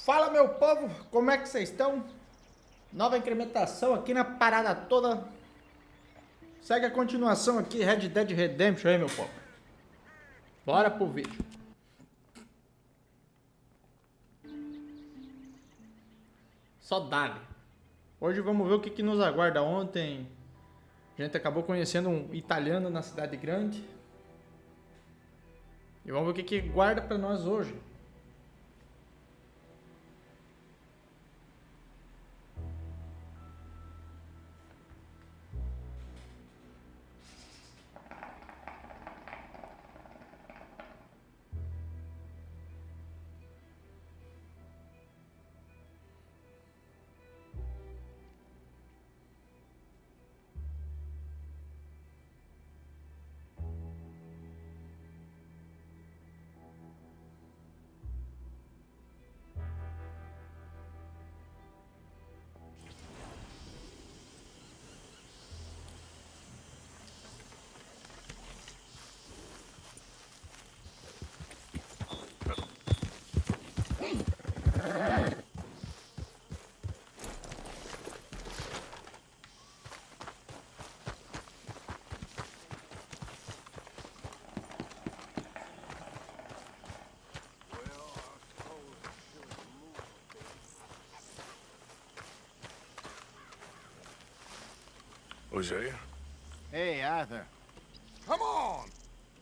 Fala, meu povo, como é que vocês estão? Nova incrementação aqui na parada toda. Segue a continuação aqui, Red Dead Redemption aí, meu povo. Bora pro vídeo. Só dale. Hoje vamos ver o que nos aguarda. Ontem a gente acabou conhecendo um italiano na cidade grande. E vamos ver o que guarda pra nós hoje. Hosea? Hey, Arthur. Come on!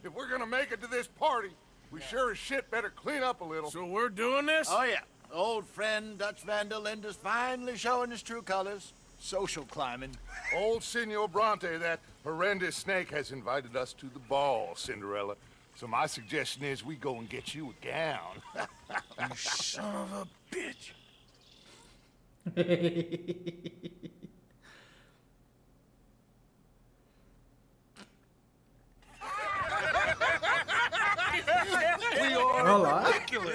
If we're gonna make it to this party, we sure as shit better clean up a little. So we're doing this? Oh, yeah. Old friend Dutch Van der Linde's finally showing his true colors. Social climbing. Old Senor Bronte, that horrendous snake, has invited us to the ball, Cinderella. So my suggestion is we go and get you a gown. You son of a bitch. Olha lá,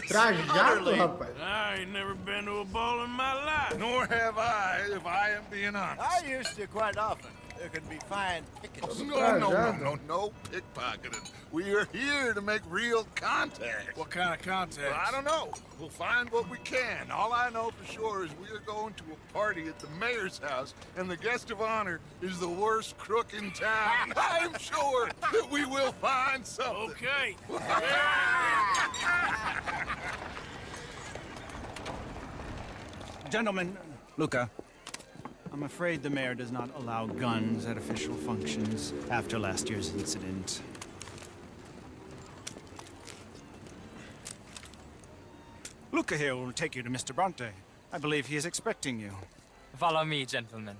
trajado, rapaz. I ain't never been to a ball in my life. Nor have I, if I am being honest. I used to quite often. There can be fine pickets. No pickpocketing. We are here to make real contact. What kind of contact? Well, I don't know. We'll find what we can. All I know for sure is we are going to a party at the mayor's house, and the guest of honor is the worst crook in town. I'm sure that we will find something. Okay. Gentlemen, Luca, I'm afraid the mayor does not allow guns at official functions after last year's incident. Luca here will take you to Mr. Bronte. I believe he is expecting you. Follow me, gentlemen.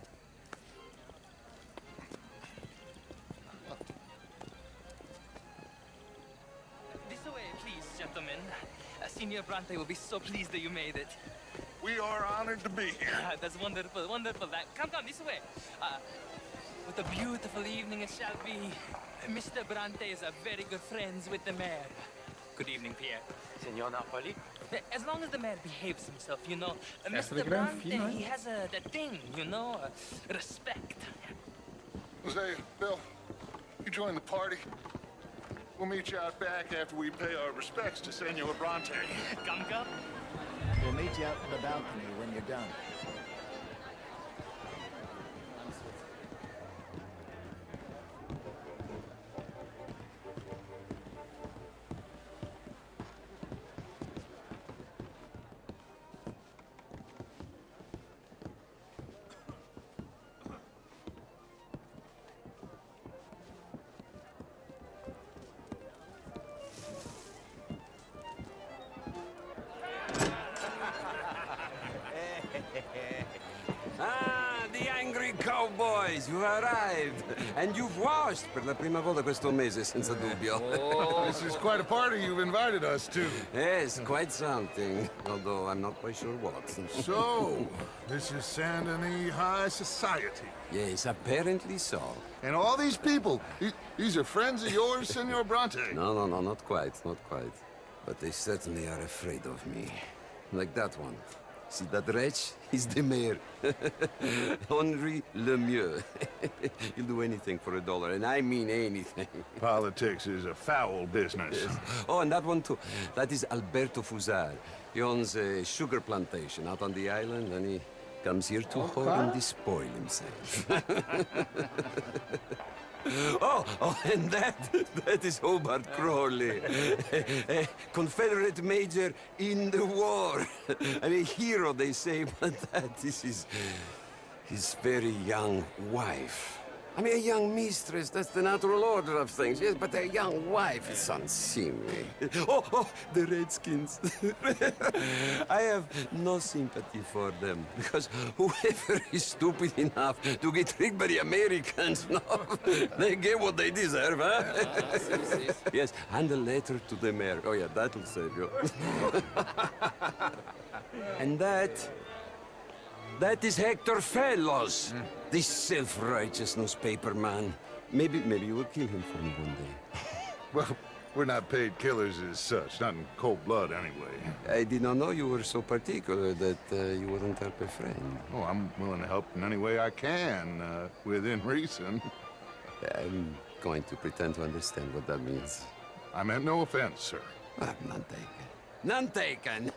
This way, please, gentlemen. Senior Bronte will be so pleased that you made it. We are honored to be here. That's wonderful, wonderful. Come this way. What a beautiful evening it shall be. Mr. Bronte is a very good friends with the mayor. Good evening, Pierre. Signor Napoli? As long as the mayor behaves himself, you know. That's the Mr. grand Bronte, finale. he has that thing, you know, respect. Jose, Bill, you join the party. We'll meet you out back after we pay our respects to Senor Bronte. Come. We'll meet you out on the balcony when you're done. The angry cowboys, you arrived. And you've washed per la prima volta questo mese, senza dubbio. This is quite a party you've invited us to. Yes, quite something. Although I'm not quite sure what. So, this is Saint Denis High Society. Yes, apparently so. And all these people, these are friends of yours, Senor Bronte? No, not quite. But they certainly are afraid of me. Like that one. See that wretch? He's the mayor. Henri Lemieux. He'll do anything for $1, and I mean anything. Politics is a foul business. Yes. Oh, and that one too. That is Alberto Fusar. He owns a sugar plantation out on the island, and he comes here to whore and despoil himself. And that is Hobart Crawley, a Confederate major in the war, and a hero, they say, but that is his very young wife. I mean, a young mistress, that's the natural order of things, yes, but a young wife is unseemly. Oh, the Redskins. I have no sympathy for them, because whoever is stupid enough to get tricked by the Americans, no, they get what they deserve, huh? Yes, and a letter to the mayor. Oh, yeah, that'll save you. And that is Hector Fellows, this self-righteous newspaper man. Maybe you will kill him for me one day. Well, we're not paid killers as such, not in cold blood anyway. I did not know you were so particular that you wouldn't help a friend. Oh, I'm willing to help in any way I can, within reason. I'm going to pretend to understand what that means. I meant no offense, sir. None taken. None taken!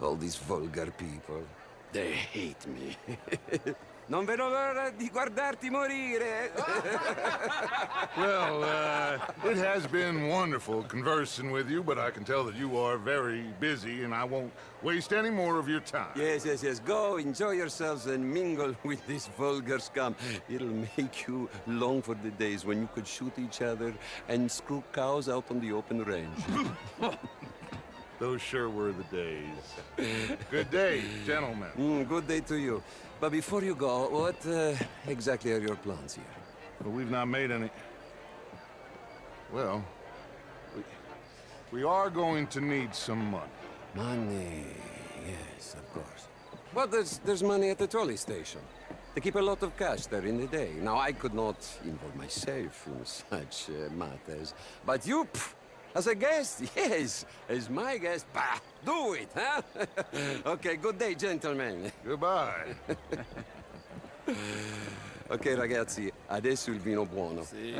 All these vulgar people, they hate me. Non vedo l'ora di guardarti morire. Well, it has been wonderful conversing with you, but I can tell that you are very busy, and I won't waste any more of your time. Yes. Go, enjoy yourselves, and mingle with this vulgar scum. It'll make you long for the days when you could shoot each other and screw cows out on the open range. Those sure were the days. Good day, gentlemen. Good day to you. But before you go, what exactly are your plans here? Well, we've not made any... Well, we are going to need some money. Money, yes, of course. But there's money at the trolley station. They keep a lot of cash there in the day. Now, I could not involve myself in such matters. But you, as a guest, yes, as my guest, bah, do it, huh? Okay, good day, gentlemen. Goodbye. Ok, ragazzi, adesso il vino buono. Sì.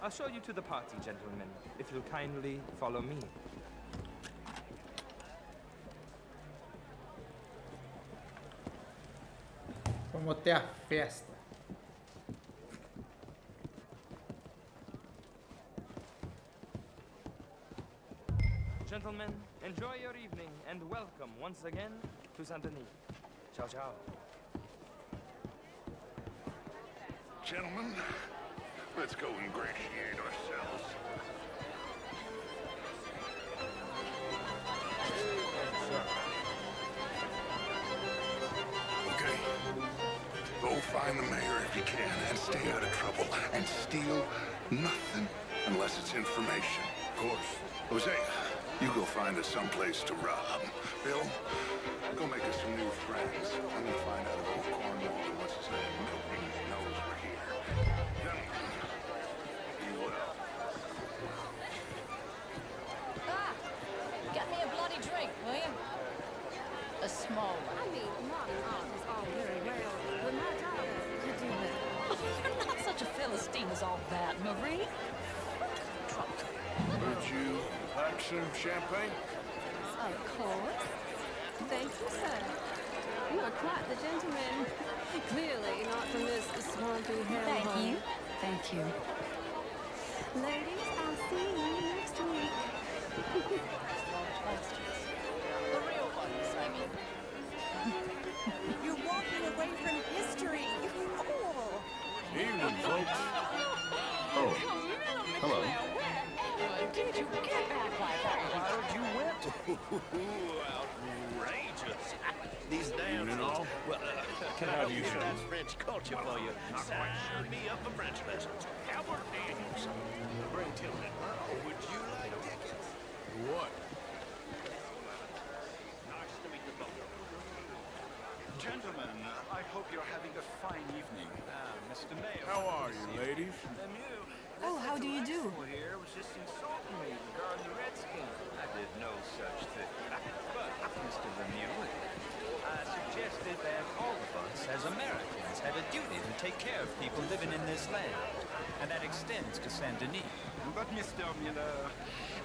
I'll show you to the party, gentlemen, if you'll kindly follow me. Vamos ter a festa. Gentlemen, enjoy your evening and welcome once again to Saint Denis. Ciao, ciao. Gentlemen, let's go ingratiate ourselves. Okay. Go find the mayor if you can and stay out of trouble. And steal nothing unless it's information. Of course. Jose, you go find us someplace to rob. Bill, go make us some new friends. I'm gonna find out about Cornwall and what's his name. Nobody knows we're here. Gentlemen, be well. Get me a bloody drink, will you? A small one. I mean, modern art is all very well, but my daughter could do better. You're not such a Philistine as all that, Marie. Would you like some champagne? Of course. Thank you, sir. You are quite the gentleman. Clearly not from this swampy hellhole. Thank you. Thank you. Ladies, I'll see you next week. The real ones, I mean. You're walking away from history, you fool! Evening, folks. Oh, hello. Did you get back like that? You went. Outrageous. These damn all. Well, can I use that French culture for you? Sign me up for French lessons. Albert Daniels. Bring Tillman. Would you like tickets? What? Nice to meet you both. Gentlemen, I hope you're having a fine evening. Mr. Mayor. How are you, ladies? Oh, how What do you do? Here was just insulting me regarding the Redskins. I did no such thing. But, Mr. Lemieux, I suggested that all of us as Americans have a duty to take care of people living in this land. And that extends to Saint Denis. But, Mr. Miller,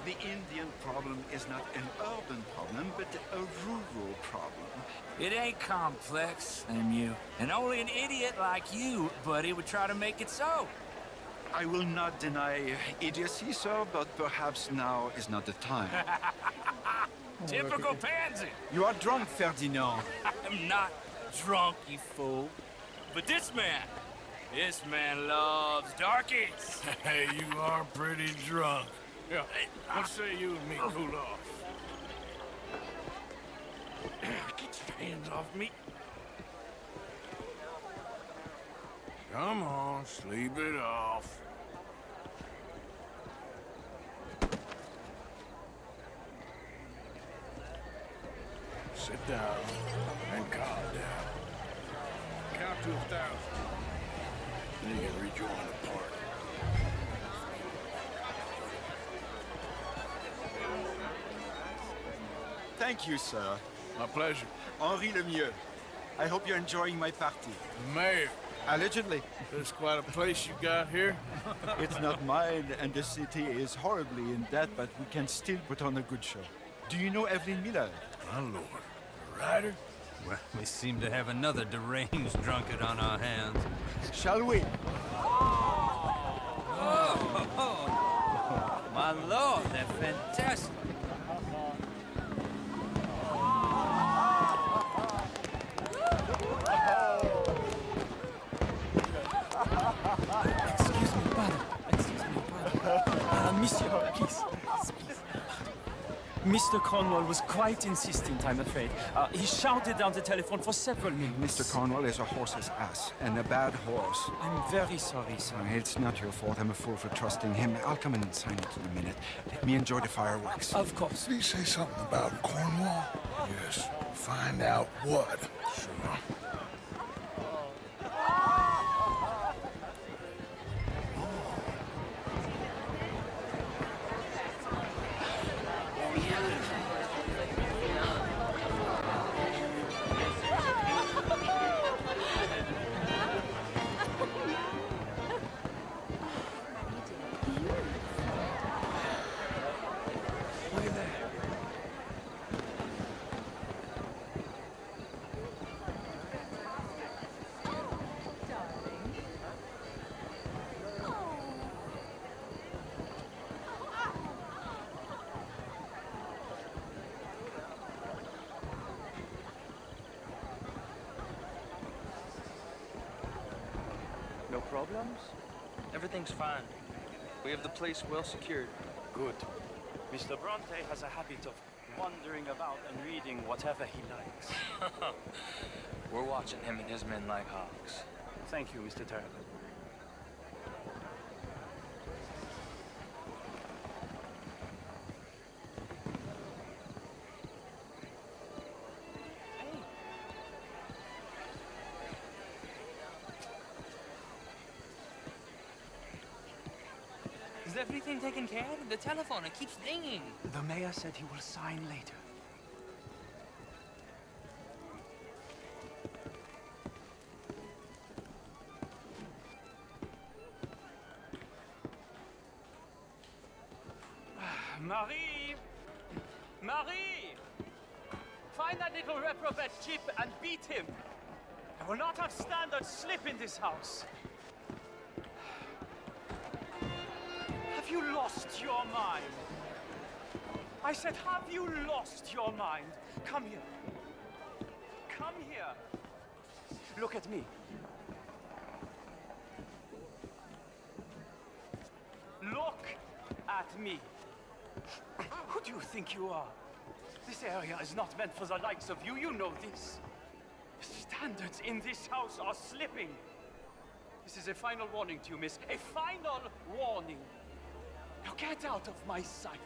the Indian problem is not an urban problem, but a rural problem. It ain't complex, Lemieux. And only an idiot like you, buddy, would try to make it so. I will not deny idiocy, sir, but perhaps now is not the time. Typical pansy. You are drunk, Ferdinand. I'm not drunk, you fool. But this man loves darkies. Hey, you are pretty drunk. Yeah, what say you and me cool off? Get your hands off me. Come on, sleep it off. Sit down and calm down. Count to 1,000. Then you can rejoin the party. Thank you, sir. My pleasure. Henri Lemieux. I hope you're enjoying my party. The mayor. Allegedly. There's quite a place you got here. It's not mine, and the city is horribly in debt, but we can still put on a good show. Do you know Evelyn Miller? My lord. A writer? Well, we seem to have another deranged drunkard on our hands. Shall we? Oh, my lord, they're fantastic. Excuse me, pardon. Monsieur, please. Mr. Cornwall was quite insistent, I'm afraid. He shouted down the telephone for several minutes. Mr. Cornwall is a horse's ass, and a bad horse. I'm very sorry, sir. It's not your fault. I'm a fool for trusting him. I'll come in and sign it in a minute. Let me enjoy the fireworks. Of course. Did he say something about Cornwall? Yes. Find out what. Sure. No problems? Everything's fine. We have the place well secured. Good. Mr. Bronte has a habit of wandering about and reading whatever he likes. We're watching him and his men like hawks. Thank you, Mr. Turner. Is everything taken care of? The telephone, it keeps dinging. The mayor said he will sign later. Marie! Marie! Find that little reprobate Chip and beat him. I will not have standards slip in this house. Have you lost your mind? I said, have you lost your mind? Come here. Come here. Look at me. Look at me. Who do you think you are? This area is not meant for the likes of you. You know this. Standards in this house are slipping. This is a final warning to you, miss. A final warning. Now get out of my sight.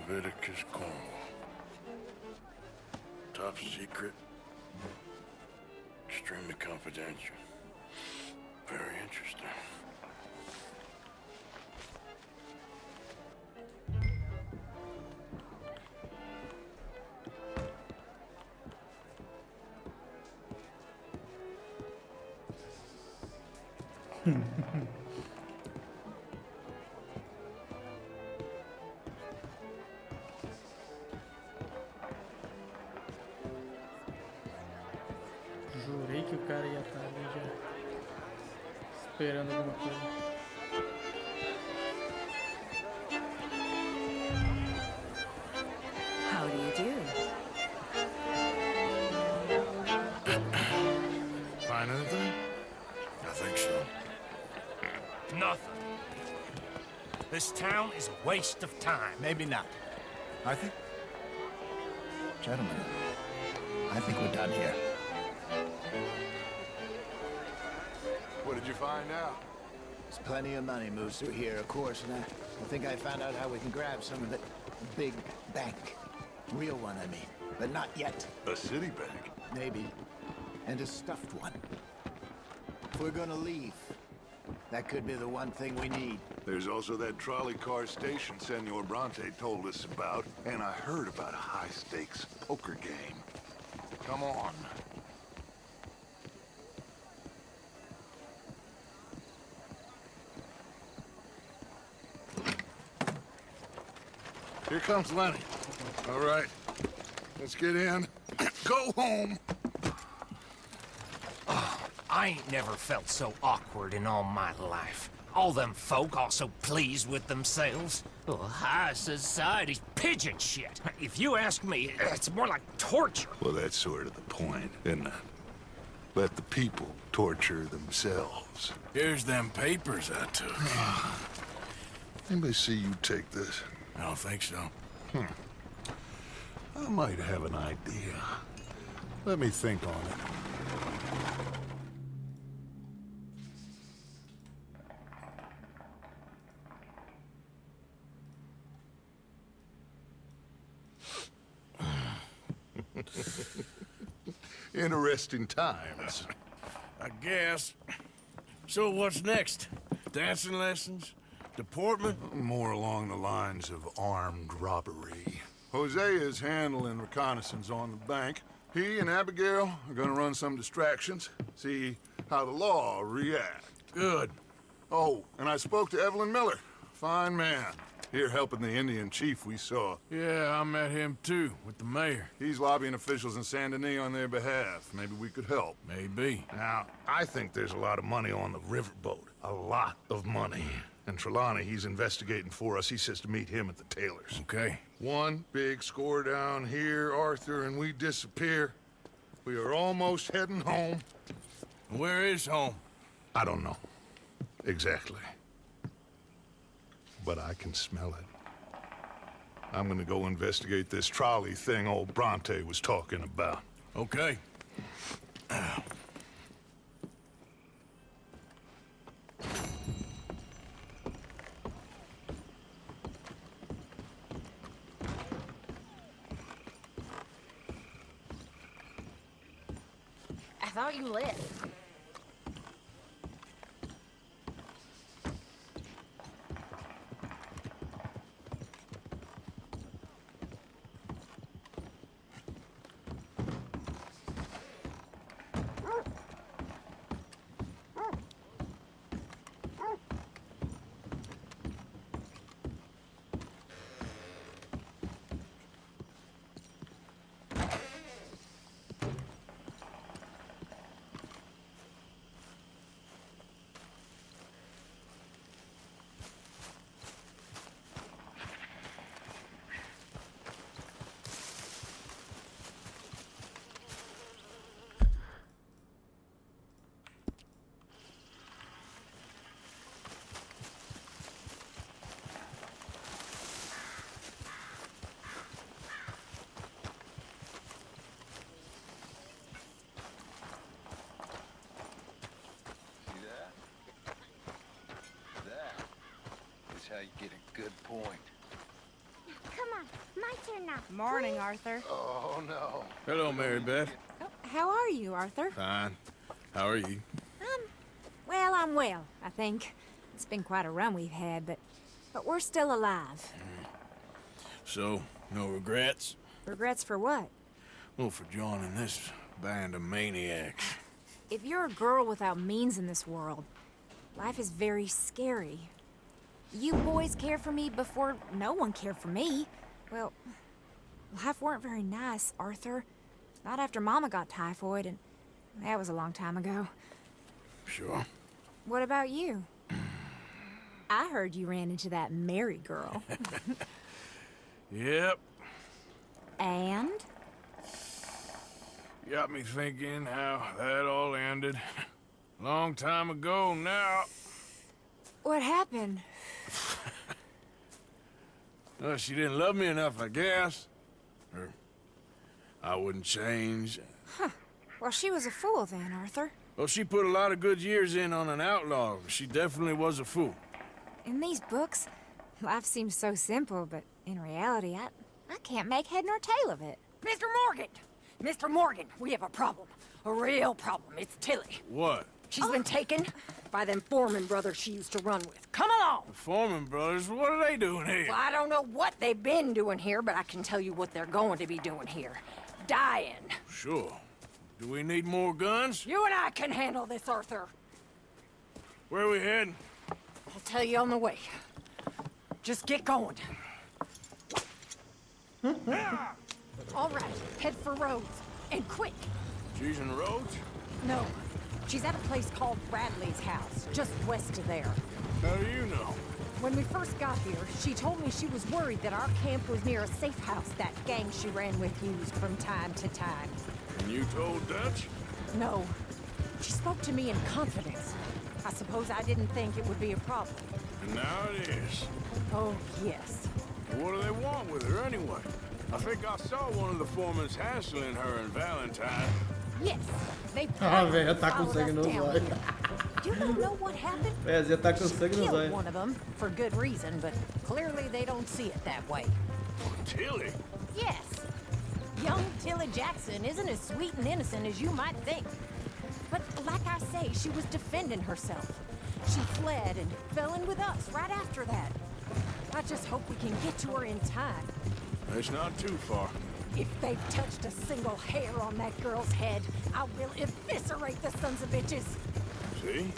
Leviticus Cornwall. Top secret. Extremely confidential. Very interesting. Jurei que o cara ia estar ali já esperando alguma coisa. How do you do? Find anything? I think so. Nothing. This town is a waste of time. Maybe not. I think... Gentlemen, I think we're done here. What did you find out? There's plenty of money moves through here, of course, and I think I found out how we can grab some of it. A big bank. Real one, I mean. But not yet. A city bank? Maybe. And a stuffed one. If we're gonna leave, that could be the one thing we need. There's also that trolley car station Senor Bronte told us about, and I heard about a high-stakes poker game. Come on. Here comes Lenny. All right, let's get in. Go home. I ain't never felt so awkward in all my life. All them folk all so pleased with themselves. Oh, high society's pigeon shit. If you ask me, it's more like torture. Well, that's sort of the point, isn't it? Let the people torture themselves. Here's them papers I took. Anybody see you take this? I don't think so. I might have an idea. Let me think on it. Interesting times. I guess. So what's next? Dancing lessons? Deportment? More along the lines of armed robbery. Hosea is handling reconnaissance on the bank. He and Abigail are gonna run some distractions, see how the law reacts. Good. Oh, and I spoke to Evelyn Miller. Fine man. Here helping the Indian chief we saw. Yeah, I met him too, with the mayor. He's lobbying officials in Saint Denis on their behalf. Maybe we could help. Maybe. Now, I think there's a lot of money on the riverboat. A lot of money. And Trelawney, he's investigating for us. He says to meet him at the Taylor's. Okay. One big score down here, Arthur, and we disappear. We are almost heading home. Where is home? I don't know. Exactly. But I can smell it. I'm gonna go investigate this trolley thing old Bronte was talking about. Okay. I thought you left. How you get a good point. Come on. my turn now. Morning, Arthur. Oh, no. Hello, Mary Beth. Oh, how are you, Arthur? Fine. How are you? Well, I'm well, I think. It's been quite a run we've had, but we're still alive. So, no regrets? Regrets for what? Well, for joining this band of maniacs. If you're a girl without means in this world, life is very scary. You boys cared for me before no one cared for me. Well, life weren't very nice, Arthur. Not after Mama got typhoid, and that was a long time ago. Sure. What about you? I heard you ran into that Mary girl. Yep. And? Got me thinking how that all ended. Long time ago now. What happened? Well, she didn't love me enough, I guess. Or I wouldn't change. Huh. Well, she was a fool then, Arthur. Well, she put a lot of good years in on an outlaw. She definitely was a fool. In these books, life seems so simple, but in reality, I can't make head nor tail of it. Mr. Morgan! Mr. Morgan, we have a problem. A real problem. It's Tilly. What? She's been taken by them Foreman brothers she used to run with. Come along! The Foreman brothers? What are they doing here? Well, I don't know what they've been doing here, but I can tell you what they're going to be doing here. Dying. Sure. Do we need more guns? You and I can handle this, Arthur. Where are we heading? I'll tell you on the way. Just get going. All right, head for Rhodes. And quick. She's in Rhodes? No. She's at a place called Bradley's house, just west of there. How do you know? When we first got here, she told me she was worried that our camp was near a safe house that gang she ran with used from time to time. And you told Dutch? No. She spoke to me in confidence. I suppose I didn't think it would be a problem. And now it is. Oh, yes. What do they want with her anyway? I think I saw one of the foremans hassling her and Valentine. Yes, they velho, tá com sangue nos olhos. You don't know what happened? Véia, tá com sangue nos Killed olhos. one of them for good reason, but clearly they don't see it that way. Tilly? Yes. Young Tilly Jackson isn't as sweet and innocent as you might think. But like I say, she was defending herself. She fled and fell in with us right after that. I just hope we can get to her in time. It's not too far. If they've touched a single hair on that girl's head, I will eviscerate the sons of bitches. See?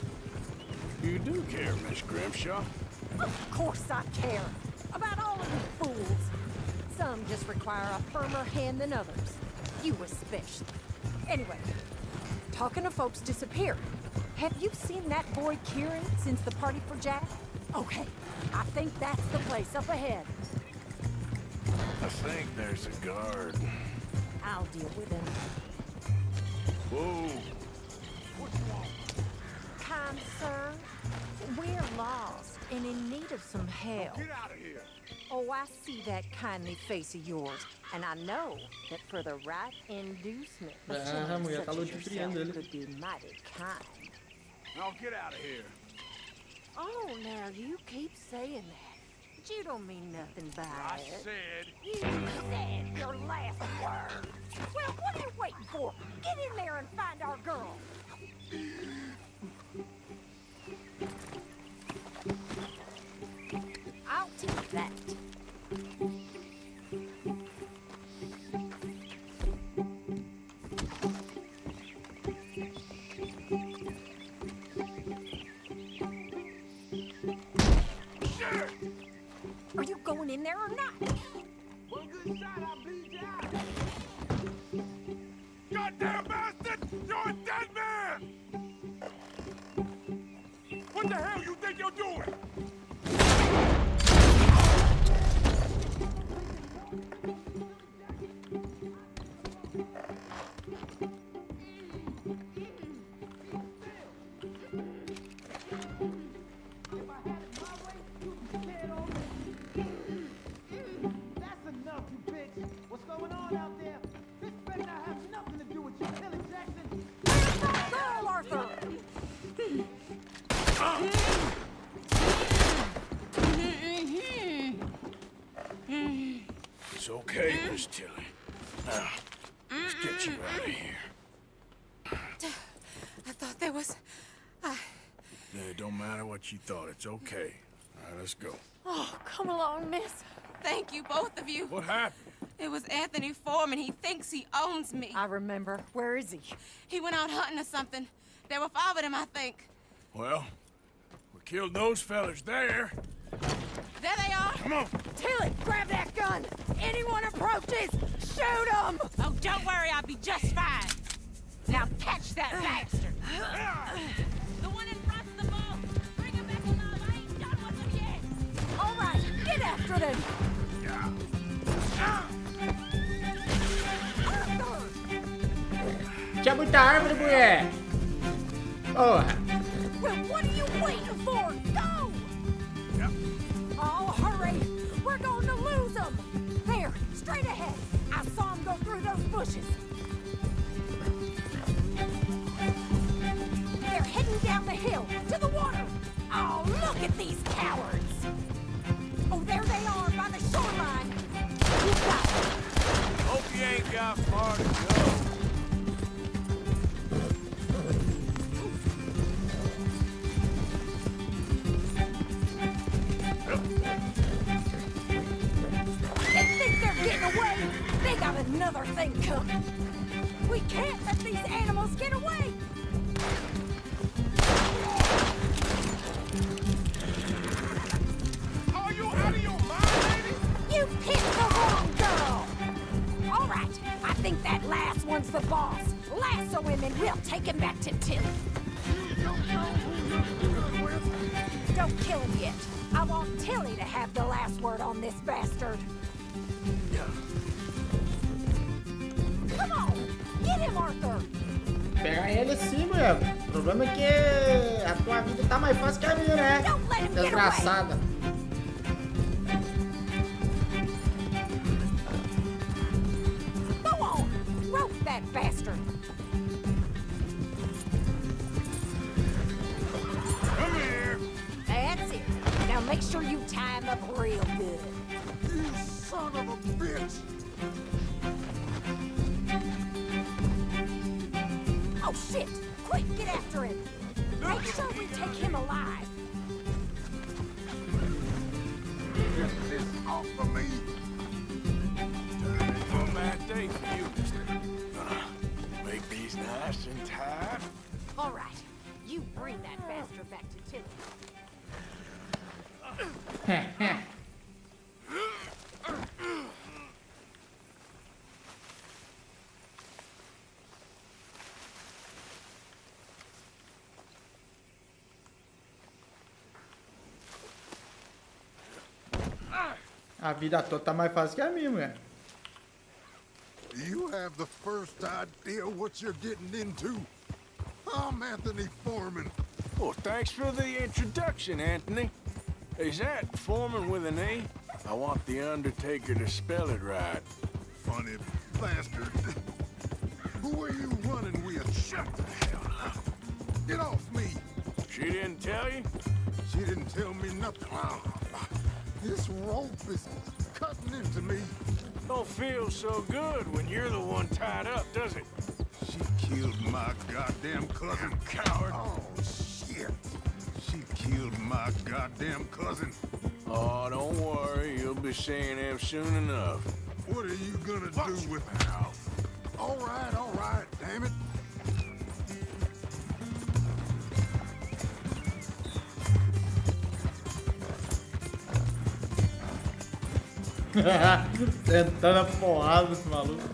You do care, Miss Grimshaw. Of course I care. About all of you fools. Some just require a firmer hand than others. You especially. Anyway, talking of folks disappeared. Have you seen that boy Kieran since the party for Jack? Okay, I think that's the place up ahead. I think there's a guard. I'll deal with him. Whoa. What you want? Kind sir, we're lost and in need of some help. Get out of here! Oh, I see that kindly face of yours, and I know that for the right inducement, a gentleman mulher tá such as ludibriando yourself ele. could be mighty kind. Now get out of here. Oh, now you keep saying that. But you don't mean nothing by I it. said... You said your last word. Well, what are you waiting for? Get in there and find our girl. I'll take that. Are you going in there or not? One good shot, I'll bleed you out. Goddamn bastard! You're a dead man! What the hell you think you're doing? Girl, Arthur! Miss Tilly. Now, let's get you out of here. I thought there was... It don't matter what you thought. It's okay. All right, let's go. Oh, come along, miss. Thank you, both of you. What happened? It was Anthony Foreman. He thinks he owns me. I remember. Where is he? He went out hunting or something. There were 5 of them, I think. Well, we killed those fellas there. There they are. Come on. Tilly, grab that gun. Anyone approaches, shoot them. Oh, don't worry. I'll be just fine. Now catch that bastard. The one in front of the boat. Bring him back alive. I ain't done with him yet. All right, get after them. Tinha muita árvore, mulher! Porra! Well, what are you waiting for? Go! Oh, hurry! We're going to lose them! There, straight ahead. I saw him go through those bushes. They're heading down the hill, to the water. Oh, look at these cowards! Oh, there they are, by the shoreline. You got it. Hope you ain't got far to go. They think they're getting away. They got another thing coming. We can't let these animals get away. Are you out of your mind, lady? You picked the wrong girl. All right, I think that last one's the boss. Lasso him and we'll take him back to Tilly. Don't kill him yet. I want Tilly to have the last word on this bastard. Come on, get him, Arthur. Pegar ele sim, mulher. O problema é que a tua vida tá mais fácil que a minha, né? Don't let him get away. Desgraçada. Go on, rope that bastard. Come here. That's it. Now make sure you tie him up real good. You son of a bitch! Oh, shit! Quick, get after him! Make sure we take him alive! Get this off of me! It's a bad day for you, mister. Gonna make these nice and tight. All right, you bring that bastard back to Tilly. A vida toda tá mais fácil que a minha, mulher. Do you have the first idea what you're getting into? I'm Anthony Foreman. Well, thanks for the introduction, Anthony. Is that Foreman with an A? I want the Undertaker to spell it right. Funny bastard. Who are you running with? Shut the hell up. Get off me. She didn't tell you? She didn't tell me nothing. This rope is cutting into me. Don't feel so good when you're the one tied up, does it? She killed my goddamn cousin. Coward. Oh, shit. She killed my goddamn cousin. Oh, don't worry. You'll be seeing him soon enough. What are you gonna do with her? All right, damn it. Sentando a porrada esse maluco.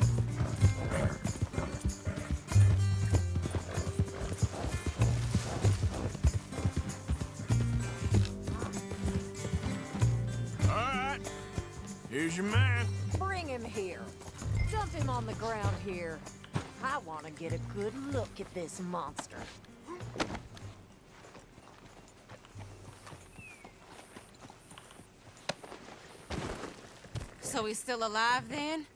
Alright. Here's your man. Bring him here. Dump him on the ground here. I want to get a good look at this monster. So he's still alive then?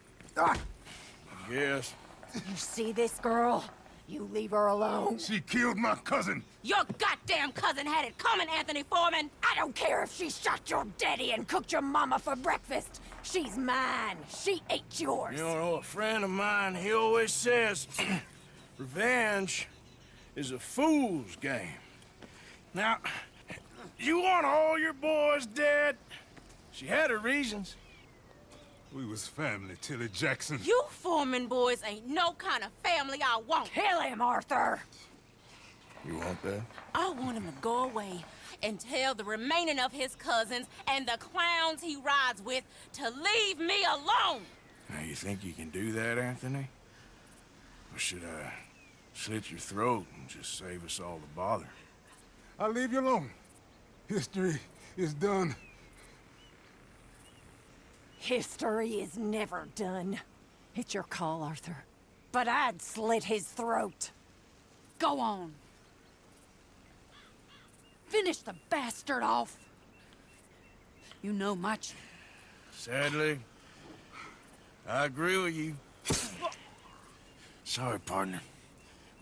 Yes. You see this girl? You leave her alone. She killed my cousin. Your goddamn cousin had it coming, Anthony Foreman. I don't care if she shot your daddy and cooked your mama for breakfast. She's mine. She ate yours. You know, a friend of mine, he always says, revenge is a fool's game. Now, you want all your boys dead? She had her reasons. We was family, Tilly Jackson. You Foreman boys ain't no kind of family I want. Kill him, Arthur. You want that? I want him to go away and tell the remaining of his cousins and the clowns he rides with to leave me alone. Now, you think you can do that, Anthony? Or should I slit your throat and just save us all the bother? I'll leave you alone. History is done. History is never done. It's your call, Arthur. But I'd slit his throat. Go on. Finish the bastard off. You know much. Sadly, I agree with you. Sorry, partner.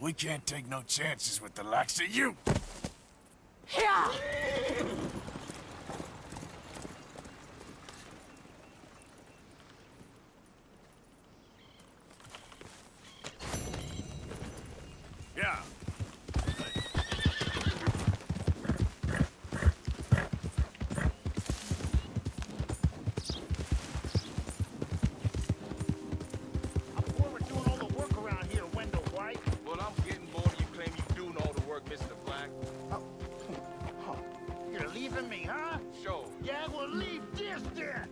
We can't take no chances with the likes of you. Yeah! Yeah. Well, I'm getting bored of you claiming you're doing all the work, Mr. Black. You're leaving me, huh? Sure. Yeah, well, leave this there.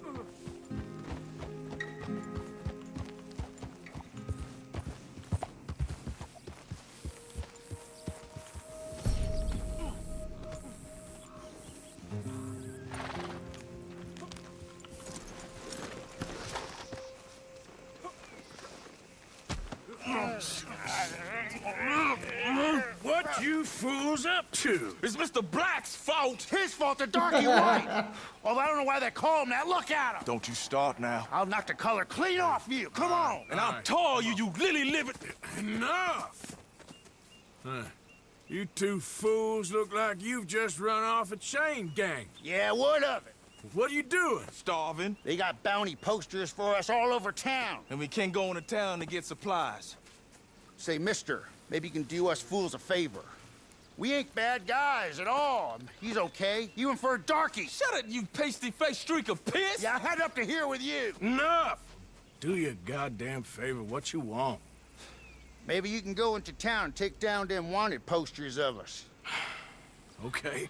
What you fools up to? It's Mr. Black's fault. His fault the darky white. Well, I don't know why they call him that. Look at him. Don't you start now. I'll knock the color clean off you. Come on. And I'll tar you, you lily-livered... Enough! Huh. You two fools look like you've just run off a chain gang. Yeah, what of it? What are you doing? Starving. They got bounty posters for us all over town. And we can't go into town to get supplies. Say, mister, maybe you can do us fools a favor. We ain't bad guys at all. He's okay, even for a darky. Shut it, you pasty-faced streak of piss! Yeah, I had up to here with you. Enough! Do your goddamn favor what you want. Maybe you can go into town and take down them wanted posters of us. Okay.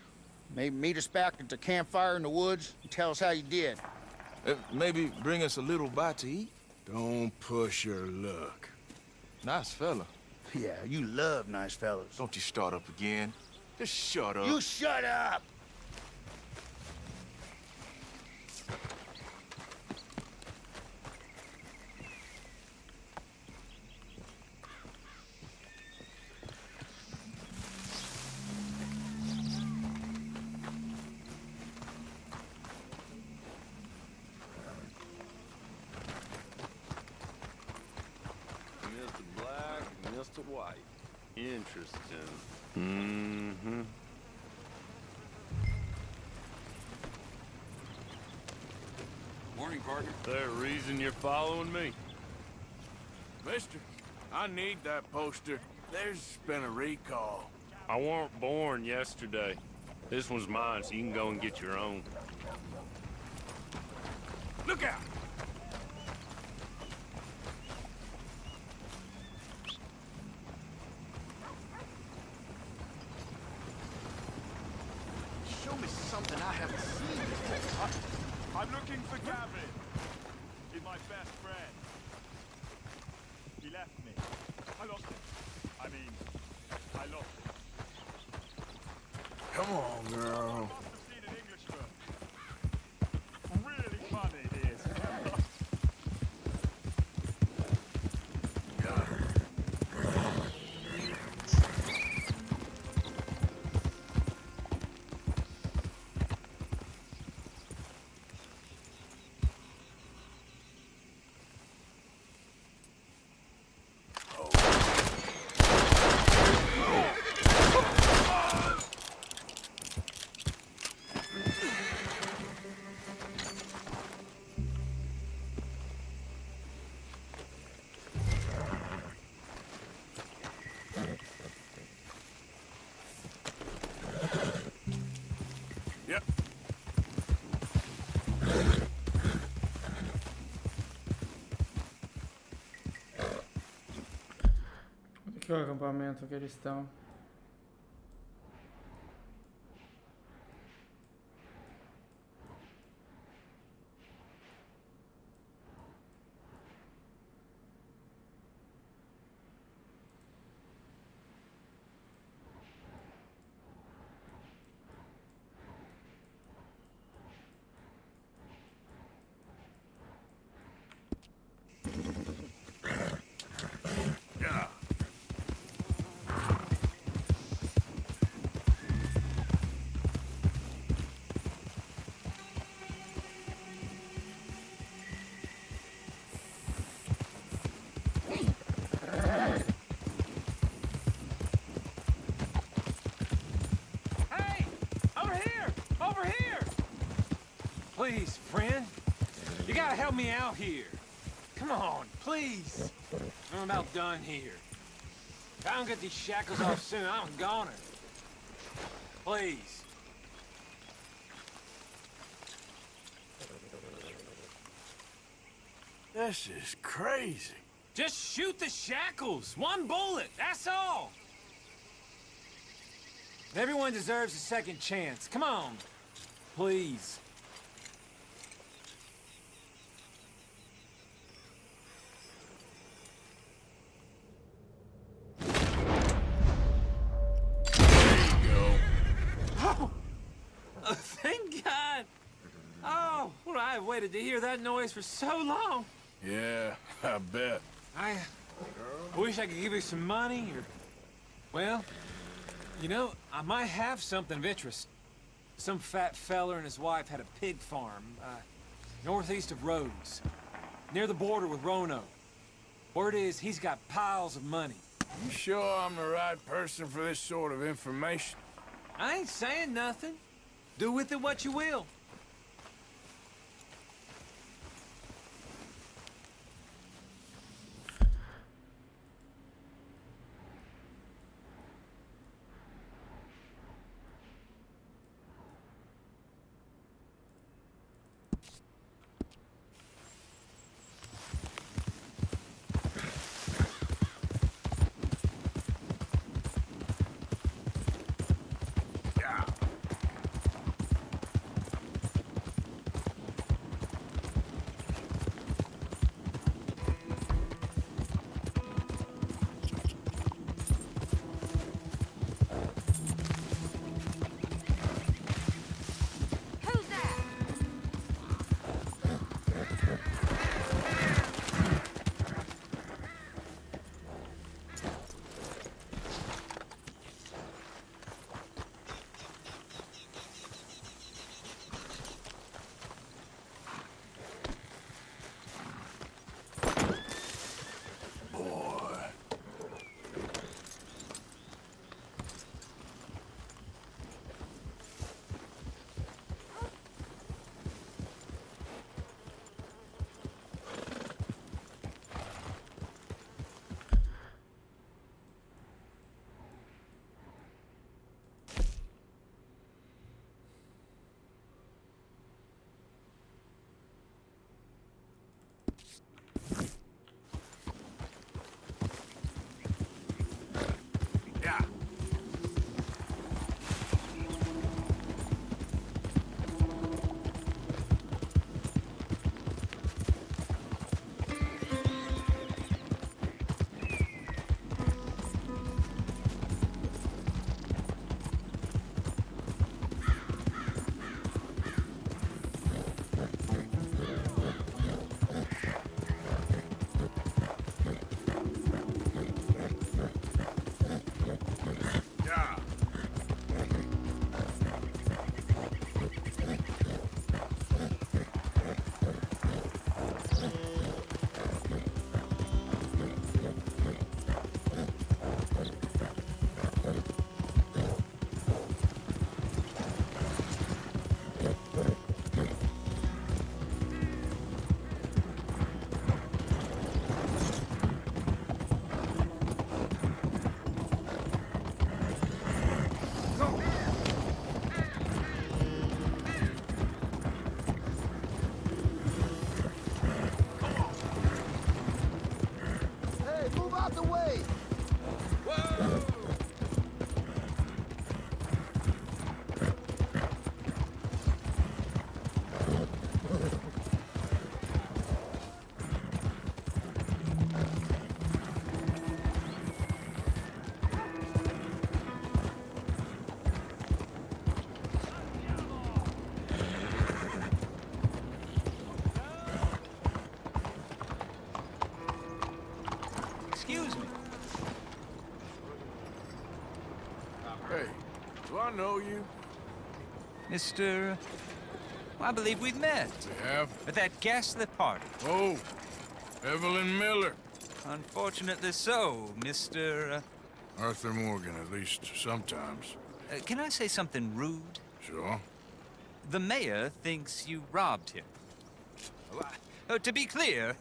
Maybe meet us back at the campfire in the woods and tell us how you did. Maybe bring us a little bite to eat? Don't push your luck. Nice fella. Yeah, you love nice fellas. Don't you start up again. Just shut up. You shut up! Mr. Black, Mr. White. Interesting. Mm-hmm. Morning, partner. There's a reason you're following me. Mister, I need that poster. There's been a recall. I weren't born yesterday. This one's mine, so you can go and get your own. Look out! Show me something I haven't seen before. I'm looking for Gavin. He's my best friend. He left me. I lost him. I lost him. Come on, girl. Must have seen an Englishman. Really funny, it is. acampamento que eles estão. Please, friend. You gotta help me out here. Come on, please. I'm about done here. If I don't get these shackles off soon, I'm a goner. Please. This is crazy. Just shoot the shackles. One bullet, that's all. Everyone deserves a second chance. Come on. Please. Thank God! Oh, well, I've waited to hear that noise for so long. Yeah, I bet. I wish I could give you some money, or... Well, you know, I might have something of interest. Some fat feller and his wife had a pig farm, northeast of Rhodes, near the border with Roanoke. Word is, he's got piles of money. You sure I'm the right person for this sort of information? I ain't saying nothing. Do with it what you will. Hey, do I know you? Mr. I believe we've met. We have? At that ghastly party. Oh, Evelyn Miller. Unfortunately so, Mr. Arthur Morgan, at least sometimes. Can I say something rude? Sure. The mayor thinks you robbed him. To be clear,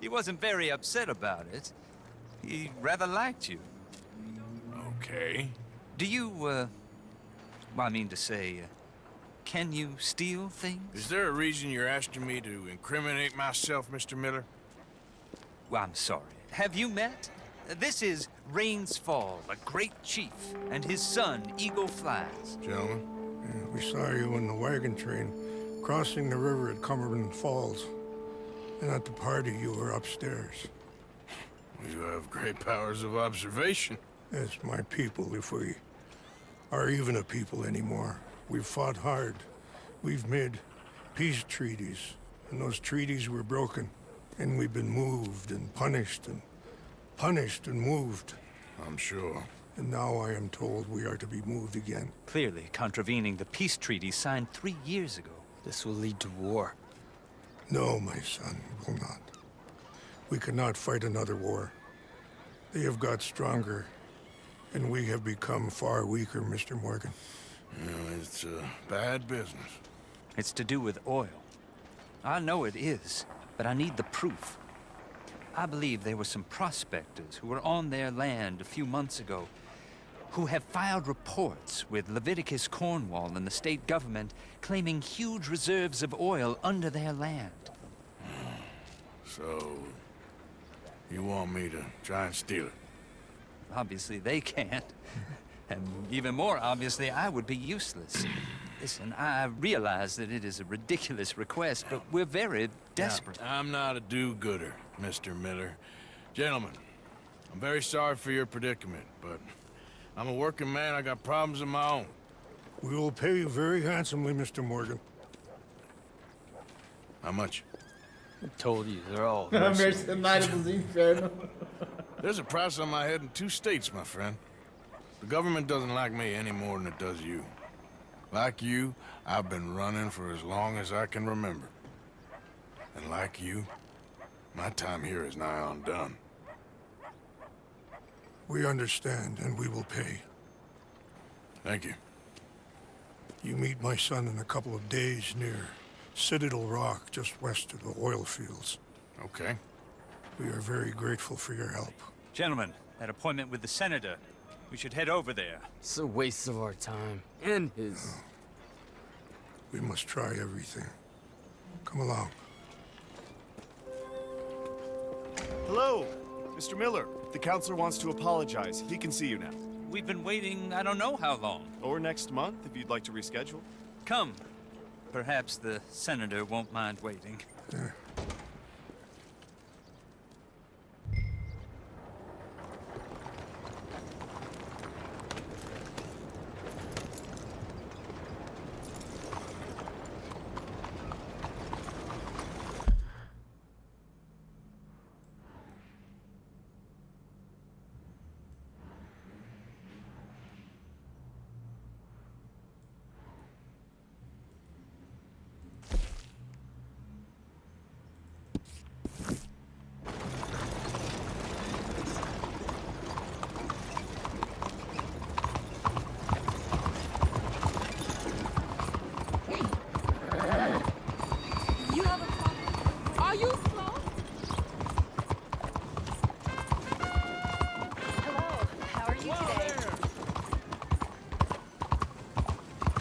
he wasn't very upset about it. He rather liked you. Okay. Do you, well, I mean to say, can you steal things? Is there a reason you're asking me to incriminate myself, Mr. Miller? Well, I'm sorry. Have you met? This is Rains Fall, a great chief, and his son, Eagle Flies. Gentlemen? Yeah, we saw you in the wagon train, crossing the river at Cumberland Falls. And at the party, you were upstairs. You have great powers of observation. Yes, my people, if we are even a people anymore. We've fought hard. We've made peace treaties, and those treaties were broken. And we've been moved and punished and moved. I'm sure. And now I am told we are to be moved again. Clearly contravening the peace treaty signed 3 years ago. This will lead to war. No, my son, it will not. We cannot fight another war. They have got stronger, and we have become far weaker, Mr. Morgan. Yeah, it's a bad business. It's to do with oil. I know it is, but I need the proof. I believe there were some prospectors who were on their land a few months ago who have filed reports with Leviticus Cornwall and the state government claiming huge reserves of oil under their land. So, you want me to try and steal it? Obviously they can't. And even more obviously, I would be useless. Listen, I realize that it is a ridiculous request, but we're very desperate. Now, I'm not a do-gooder, Mr. Miller. Gentlemen, I'm very sorry for your predicament, but I'm a working man. I got problems of my own. We will pay you very handsomely, Mr. Morgan. How much? I told you, they're all Mercenário dos Infernos. There's a price on my head in 2 states, my friend. The government doesn't like me any more than it does you. Like you, I've been running for as long as I can remember. And like you, my time here is nigh undone. We understand, and we will pay. Thank you. You meet my son in a couple of days near Citadel Rock, just west of the oil fields. Okay. We are very grateful for your help. Gentlemen, that appointment with the senator. We should head over there. It's a waste of our time. And his. We must try everything. Come along. Hello, Mr. Miller. The counselor wants to apologize. He can see you now. We've been waiting I don't know how long. Or next month, if you'd like to reschedule. Come. Perhaps the senator won't mind waiting. Yeah.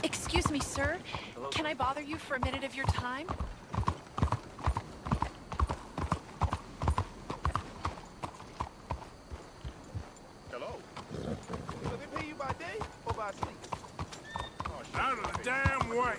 Excuse me, sir. Can I bother you for a minute of your time? Hello? Do they pay you by day or by sleep? Out of the damn way!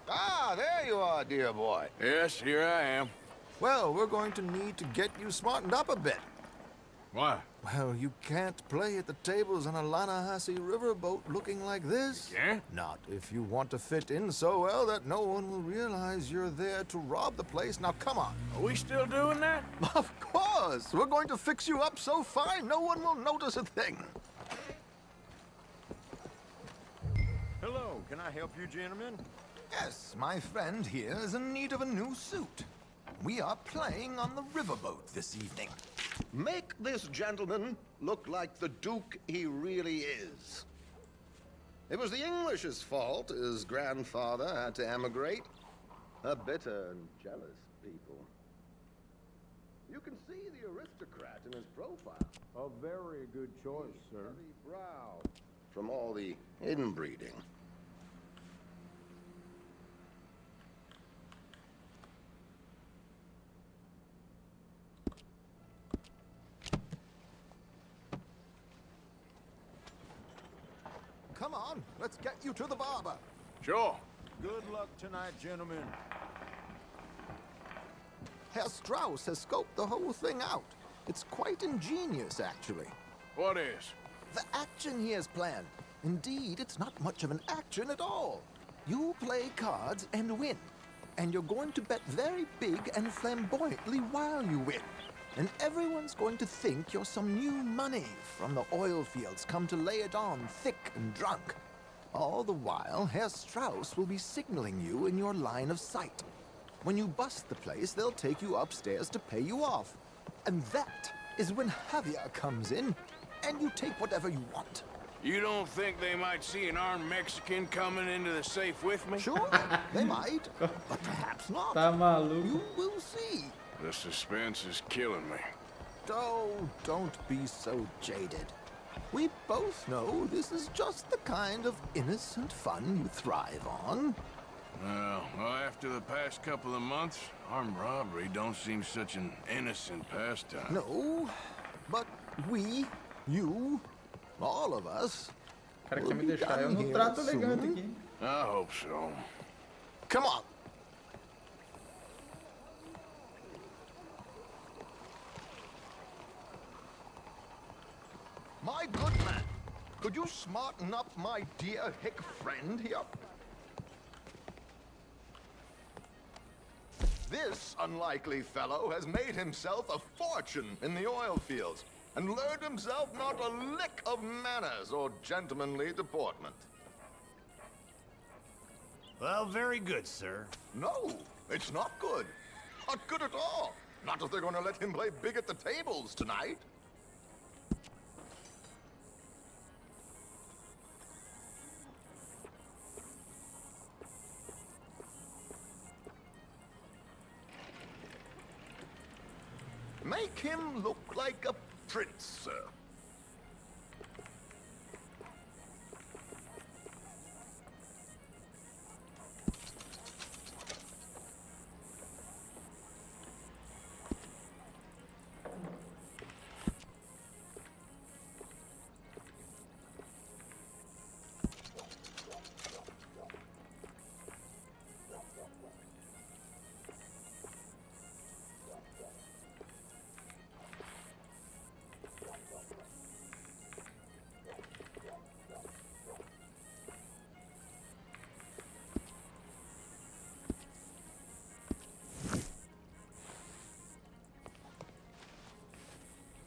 Ah, there you are, dear boy. Yes, here I am. Well, we're going to need to get you smartened up a bit. Why? Well, you can't play at the tables on a Lanahassee riverboat looking like this. Yeah? Not if you want to fit in so well that no one will realize you're there to rob the place. Now, come on. Are we still doing that? Of course! We're going to fix you up so fine no one will notice a thing. Hello, can I help you, gentlemen? Yes, my friend here is in need of a new suit. We are playing on the riverboat this evening. Make this gentleman look like the Duke he really is. It was the English's fault his grandfather had to emigrate. A bitter and jealous people. You can see the aristocrat in his profile. A very good choice, sir. Heavy brow from all the inbreeding. Come on, let's get you to the barber. Sure. Good luck tonight, gentlemen. Herr Strauss has scoped the whole thing out. It's quite ingenious, actually. What is? The action he has planned. Indeed, it's not much of an action at all. You play cards and win. And you're going to bet very big and flamboyantly while you win. And everyone's going to think you're some new money from the oil fields come to lay it on thick and drunk. All the while, Herr Strauss will be signaling you in your line of sight. When you bust the place, they'll take you upstairs to pay you off. And that is when Javier comes in, and you take whatever you want. You don't think they might see an armed Mexican coming into the safe with me? Sure, they might, but perhaps not. Tá maluco. You will see. The suspense is killing me. Oh, don't be so jaded. We both know this is just the kind of innocent fun you thrive on. Well, after the past couple of months, armed robbery don't seem such an innocent pastime. No, but we, you, all of us. O cara quer me deixar eu no trato elegante aqui. I hope so. Come on. My good man, could you smarten up my dear hick friend here? This unlikely fellow has made himself a fortune in the oil fields and learned himself not a lick of manners or gentlemanly deportment. Well, very good, sir. No, it's not good. Not good at all. Not if they're going to let him play big at the tables tonight. Make him look like a prince, sir.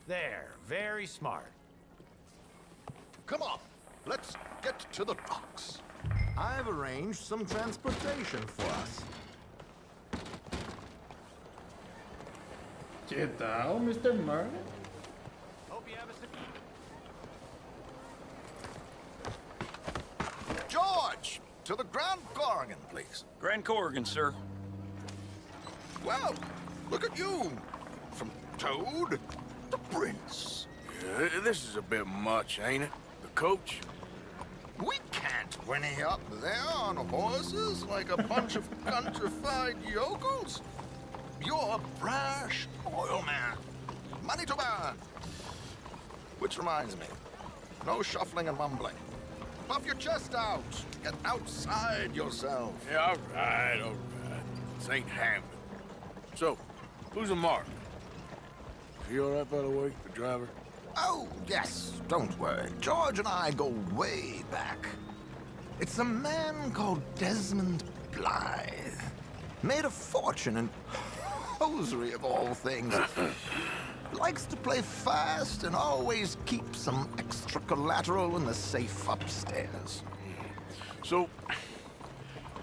There, very smart. Come on, let's get to the docks. I've arranged some transportation for us. Que tal, Mr. Murray? Hope you have a George, to the Grand Corrigan, please. Grand Corrigan, sir. Well, look at you. From Toad to Prince. Yeah, this is a bit much, ain't it? The coach? We can't whinny up there on horses like a bunch of countrified yokels. You're a brash oil man. Money to burn. Which reminds me, no shuffling and mumbling. Puff your chest out. Get outside yourself. Yeah, all right, all right. This ain't happening. So, who's the mark? Is he all right, by the way, the driver? Oh, yes, don't worry. George and I go way back. It's a man called Desmond Blythe. Made a fortune in hosiery of all things. Likes to play fast and always keep some extra collateral in the safe upstairs. So,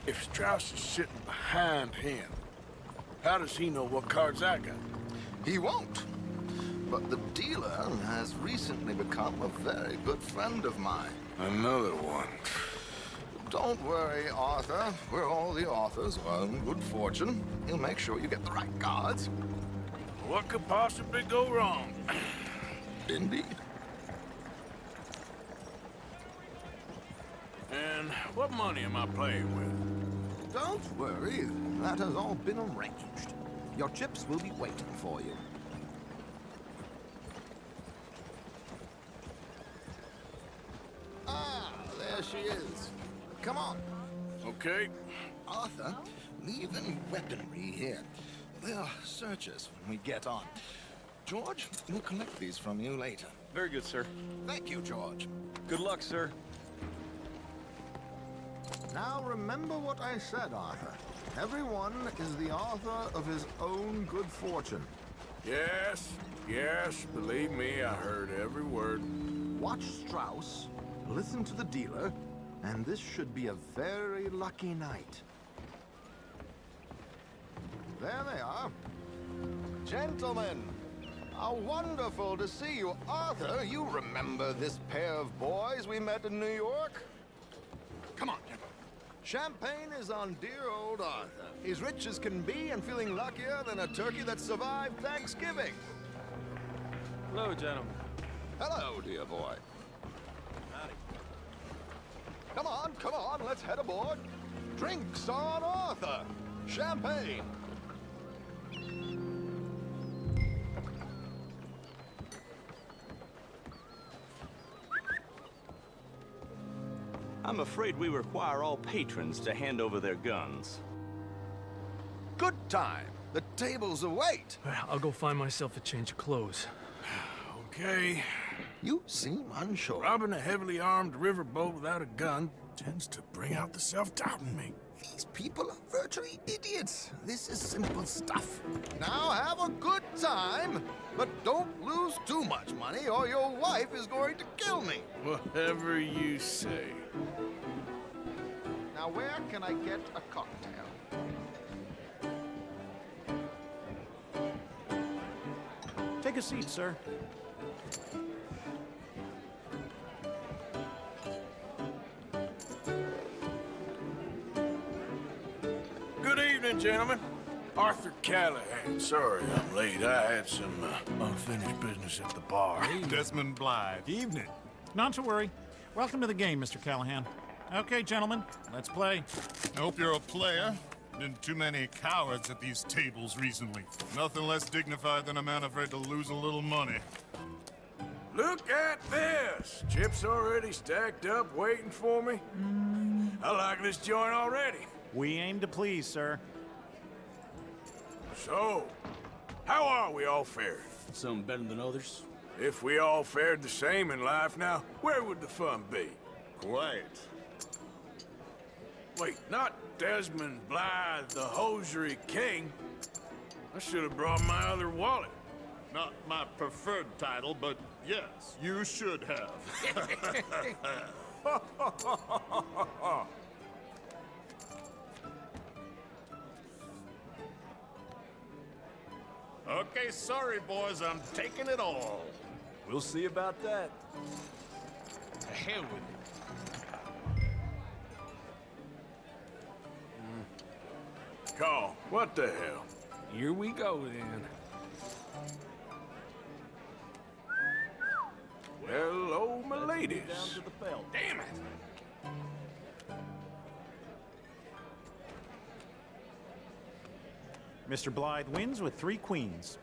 if Strauss is sitting behind him, how does he know what cards I got? He won't. But the dealer has recently become a very good friend of mine. Another one. Don't worry, Arthur. We're all the authors of our own good fortune. He'll make sure you get the right cards. What could possibly go wrong? Indeed. And what money am I playing with? Don't worry. That has all been arranged. Your chips will be waiting for you. Ah, there she is. Come on. Okay. Arthur, leave any weaponry here. They'll search us when we get on. George, we'll collect these from you later. Very good, sir. Thank you, George. Good luck, sir. Now remember what I said, Arthur. Everyone is the author of his own good fortune. Yes, yes, believe me, I heard every word. Watch Strauss, listen to the dealer, and this should be a very lucky night. There they are. Gentlemen, how wonderful to see you. Arthur, you remember this pair of boys we met in New York? Come on, gentlemen. Champagne is on dear old Arthur. He's rich as can be and feeling luckier than a turkey that survived Thanksgiving. Hello, gentlemen. Hello, dear boy. Come on, let's head aboard. Drinks on Arthur. Champagne. I'm afraid we require all patrons to hand over their guns. Good time. The tables await. I'll go find myself a change of clothes. Okay. You seem unsure. Robbing a heavily armed riverboat without a gun tends to bring out the self-doubt in me. These people are virtually idiots. This is simple stuff. Now have a good time, but don't lose too much money or your wife is going to kill me. Whatever you say. Now where can I get a cocktail? Take a seat, sir. Good evening, gentlemen. Arthur Callahan. Sorry I'm late. I had some unfinished business at the bar. Desmond Blythe. Evening. Not to worry. Welcome to the game, Mr. Callahan. Okay, gentlemen, let's play. I hope you're a player. Been too many cowards at these tables recently. Nothing less dignified than a man afraid to lose a little money. Look at this! Chips already stacked up, waiting for me. I like this joint already. We aim to please, sir. So, how are we all faring? Some better than others. If we all fared the same in life now, where would the fun be? Quiet. Wait, not Desmond Blythe, the hosiery king. I should have brought my other wallet. Not my preferred title, but yes, you should have. Okay, sorry, boys, I'm taking it all. We'll see about that. To hell with it. Call, what the hell? Here we go, then. Hello, my ladies. Down to the belt. Damn it! Mr. Blythe wins with 3 queens.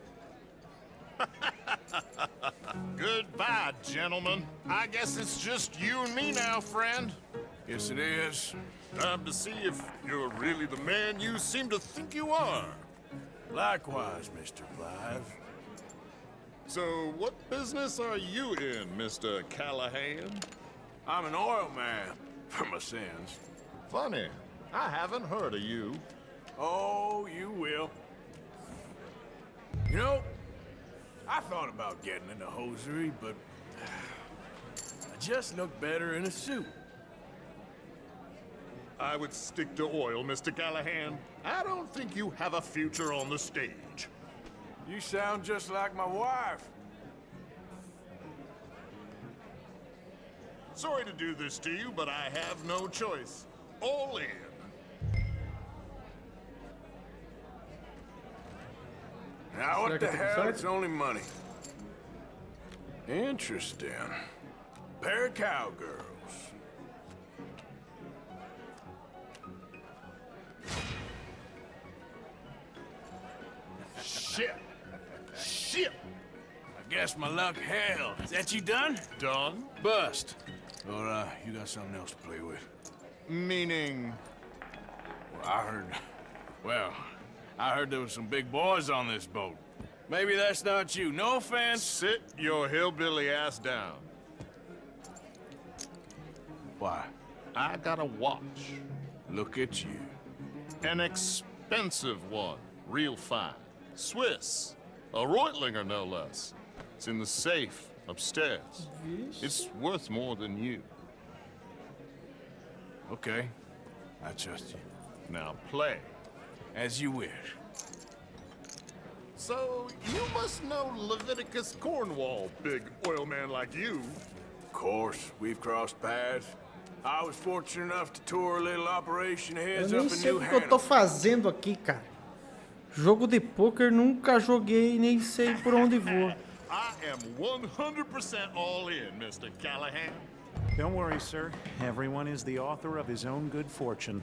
Goodbye, gentlemen. I guess it's just you and me now, friend. Yes, it is. Time to see if you're really the man you seem to think you are. Likewise, Mr. Blythe. So, what business are you in, Mr. Callahan? I'm an oil man, for my sins. Funny, I haven't heard of you. Oh, you will. You know, I thought about getting into hosiery, but I just look better in a suit. I would stick to oil, Mr. Callahan. I don't think you have a future on the stage. You sound just like my wife. Sorry to do this to you, but I have no choice. All in. Now what the hell? It's only money. Interesting. Pair of cowgirls. Shit. Shit. I guess my luck held. Is that you done? Done? Bust. Or, you got something else to play with? Meaning? Well, I heard there was some big boys on this boat. Maybe that's not you. No offense. Sit your hillbilly ass down. Why? I got a watch. Look at you. An expensive one. Real fine. Swiss. A Reutlinger, no less. It's in the safe upstairs. It's worth more than you. Okay. I trust you. Now play. As you wish. So, you must know Leviticus Cornwall, big oil man like you. Of course, we've crossed paths. I was fortunate enough to tour a little operation heads Eu nem up in sei New o que eu tô Hanover. fazendo aqui, cara. Jogo de pôquer nunca joguei, nem sei por onde vou. I am 100% all in, Mr. Callahan. Don't worry, sir. Everyone is the author of his own good fortune.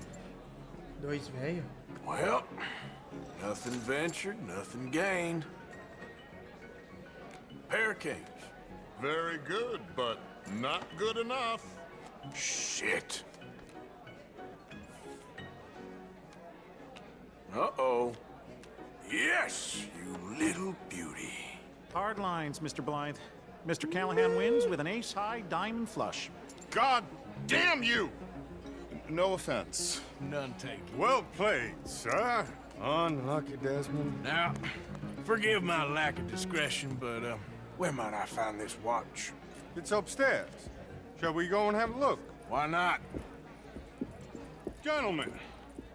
Dois velho. Well, nothing ventured, nothing gained. Pair of kings. Very good, but not good enough. Shit. Uh-oh. Yes, you little beauty. Hard lines, Mr. Blythe. Mr. Callahan wins with an ace-high diamond flush. God damn you! No offense. None taken. Well played, sir. Unlucky, Desmond. Now, forgive my lack of discretion, but, where might I find this watch? It's upstairs. Shall we go and have a look? Why not? Gentlemen.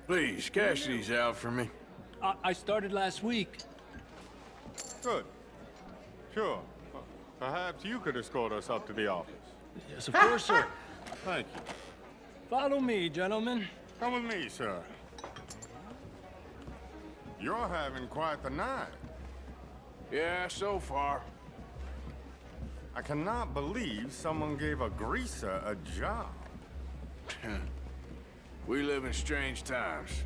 Please, cash these out for me. I started last week. Good. Sure. Perhaps you could escort us up to the office. Yes, of course, sir. Thank you. Follow me, gentlemen. Come with me, sir. You're having quite the night. Yeah, so far. I cannot believe someone gave a greaser a job. We live in strange times.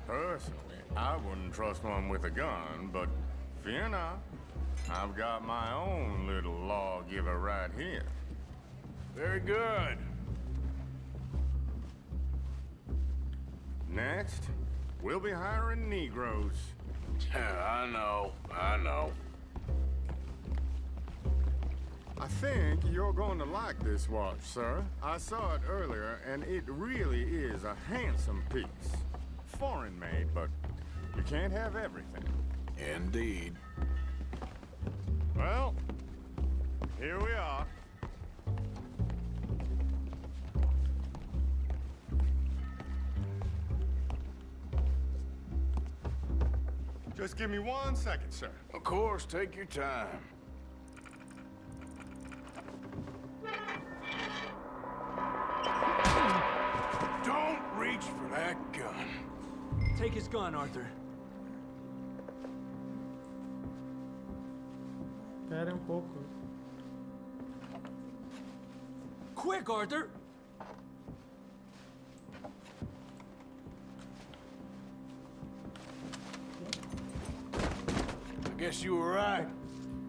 Personally, I wouldn't trust one with a gun, but fear not. I've got my own little lawgiver right here. Very good. Next, we'll be hiring Negroes. I know. I think you're going to like this watch, sir. I saw it earlier, and it really is a handsome piece. Foreign made, but you can't have everything. Indeed. Well, here we are. Just give me 1 second, sir. Of course, take your time. Don't reach for that gun. Take his gun, Arthur. Espera pouco. Quick, Arthur! I guess you were right.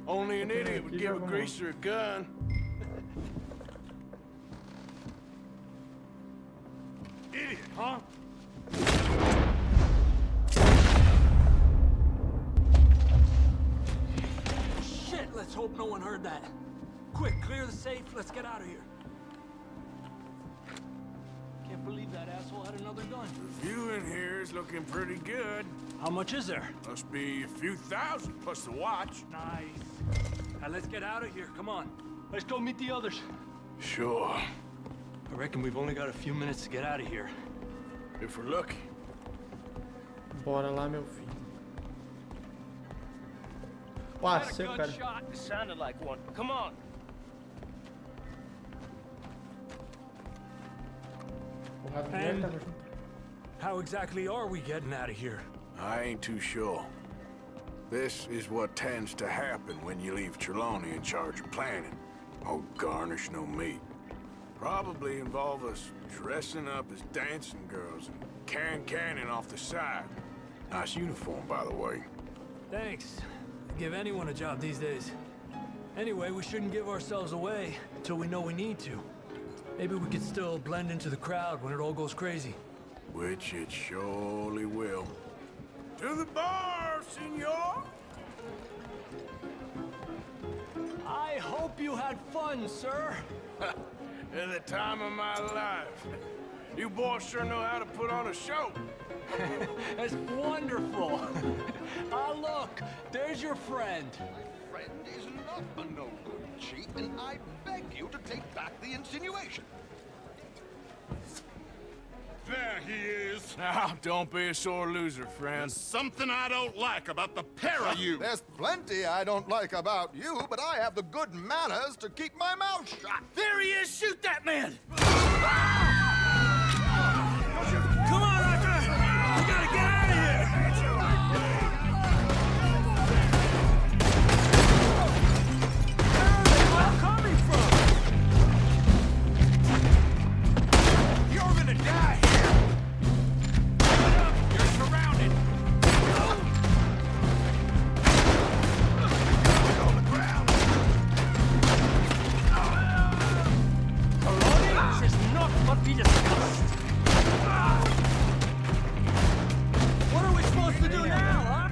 Only an idiot would give a greaser a gun. Idiot, huh? one heard that. Quick, clear the safe. Let's get out of here. Can't believe that asshole had another gun. The view in here is looking pretty good. How much is there? Must be a few thousand plus the watch. Nice. Now let's get out of here. Come on. Let's go meet the others. Sure. I reckon we've only got a few minutes to get out of here. If we're lucky. Bora lá, meu filho. Uau, seu cara. It sounded like one. Come on. And how exactly are we getting out of here? I ain't too sure. This is what tends to happen when you leave Trelawney in charge of planning. Oh, garnish no meat. Probably involve us dressing up as dancing girls and canning off the side. Nice uniform, by the way. Thanks. Give anyone a job these days. Anyway, we shouldn't give ourselves away until we know we need to. Maybe we could still blend into the crowd when it all goes crazy. Which it surely will. To the bar, senor! I hope you had fun, sir. At the time of my life. You boys sure know how to put on a show. That's wonderful. Ah, look, there's your friend. My friend is not a no good cheat, and I beg you to take back the insinuation. There he is. Now, don't be a sore loser, friend. There's something I don't like about the pair of you. There's plenty I don't like about you, but I have the good manners to keep my mouth shut. There he is! Shoot that man! Come on, Arthur! We gotta get out of here! Where are they all coming from? You're gonna die here! You're surrounded! On the ground! Trelawney, this is not what we discussed! What are we supposed to do now, huh?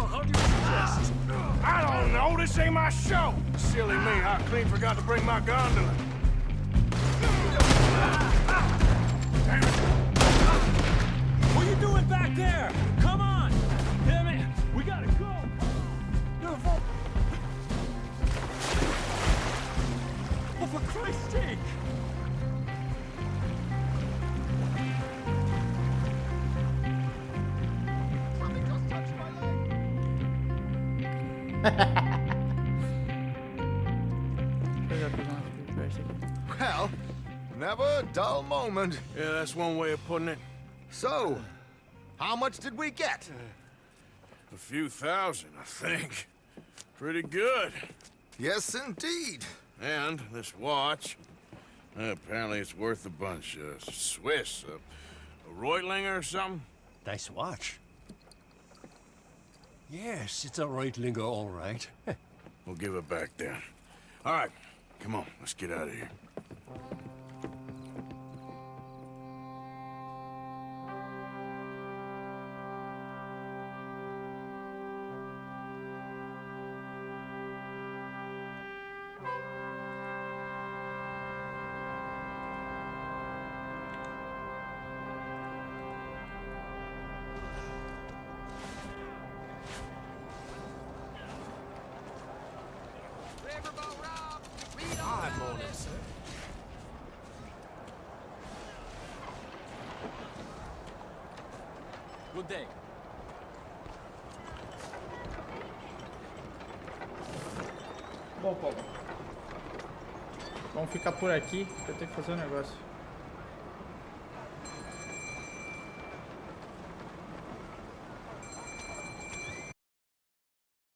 How do you suggest? I don't know, this ain't my show! Silly me, I clean forgot to bring my gondola. What are you doing back there? Come on! Damn it! We gotta go! Oh, for Christ's sake! Well, never a dull moment. Yeah, that's one way of putting it. So, how much did we get? A few thousand, I think. Pretty good. Yes, indeed. And this watch, apparently it's worth a bunch. Swiss, a Reutlinger or something? Nice watch. Yes, it's a Reutlinger, all right. We'll give it back then. All right, come on, let's get out of here. Good day. Bom, povo. Vamos ficar por aqui, porque eu tenho que fazer um negócio.